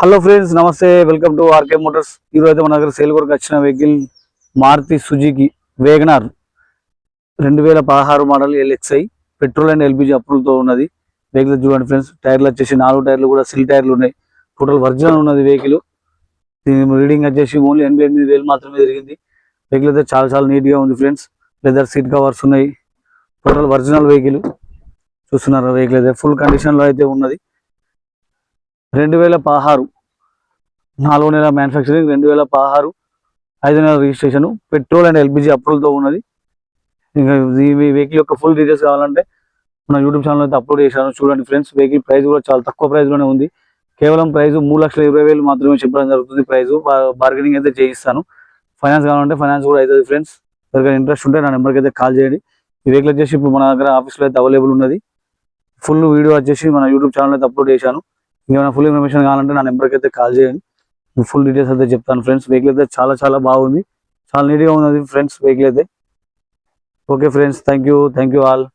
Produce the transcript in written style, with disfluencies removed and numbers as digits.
Hello friends, నమస్తే. Welcome to RK Motors. ఈరోజు అయితే మన దగ్గర సేల్ కొరకు వచ్చిన vehicle Maruti Suzuki Wagon R 2016 model LXI petrol and LPG అప్రూవ్తో ఉన్నది. వెహికల్ చూడండి ఫ్రెండ్స్, టైర్లు వచ్చేసి 4 టైర్లు కూడా సిల్ టైర్లు ఉన్నాయి. టోటల్ ఒరిజినల్ ఉన్నది వెహికల్. దీని రీడింగ్ వచ్చేసి ఓన్లీ 88,000 మాత్రమే జరిగింది. వెహికల్ అయితే చాలా నీట్గా ఉంది ఫ్రెండ్స్. లెదర్ సీట్ కవర్స్ ఉన్నాయి. టోటల్ ఒరిజినల్ వెహికల్ చూస్తున్నారు. వెహికల్ అయితే ఫుల్ కండిషన్లో అయితే ఉన్నది. 2016 4వ నెల మ్యానుఫ్యాక్చరింగ్, 2016 5వ నెల రిజిస్ట్రేషన్, పెట్రోల్ అండ్ ఎల్పిజి అప్రూవల్తో ఉన్నది. ఇంకా ఈ వెహికల్ యొక్క ఫుల్ డీటెయిల్స్ కావాలంటే మన యూట్యూబ్ ఛానల్ అయితే అప్లోడ్ చేశాను, చూడండి ఫ్రెండ్స్. వెహికల్ ప్రైస్ కూడా చాలా తక్కువ ప్రైస్లోనే ఉంది. కేవలం ప్రైస్ 3,20,000 మాత్రమే చెప్పడం జరుగుతుంది. ప్రైస్ బార్గెనింగ్ అయితే చేయిస్తాను. ఫైనాన్స్ కావాలంటే ఫైనాన్స్ కూడా అవుతుంది ఫ్రెండ్స్. ఎవరికైనా ఇంట్రెస్ట్ ఉంటే నా నెంబర్కి అయితే కాల్ చేయండి. ఈ వెహికల్ వచ్చేసి ఇప్పుడు మన దగ్గర ఆఫీస్లో అయితే అవైలబుల్ ఉన్నది. ఫుల్ వీడియో వచ్చేసి మన యూట్యూబ్ ఛానల్ అయితే అప్లోడ్ చేశాను. ఏమైనా ఫుల్ ఇన్ఫర్మేషన్ కావాలంటే నా నెంబర్కి అయితే కాల్ చేయండి. ఫుల్ డీటెయిల్స్ అయితే చెప్తాను ఫ్రెండ్స్. వెహికల్ అయితే చాలా బాగుంది, చాలా నీట్గా ఉన్నది ఫ్రెండ్స్ వెహికల్ అయితే. Okay friends, thank you all.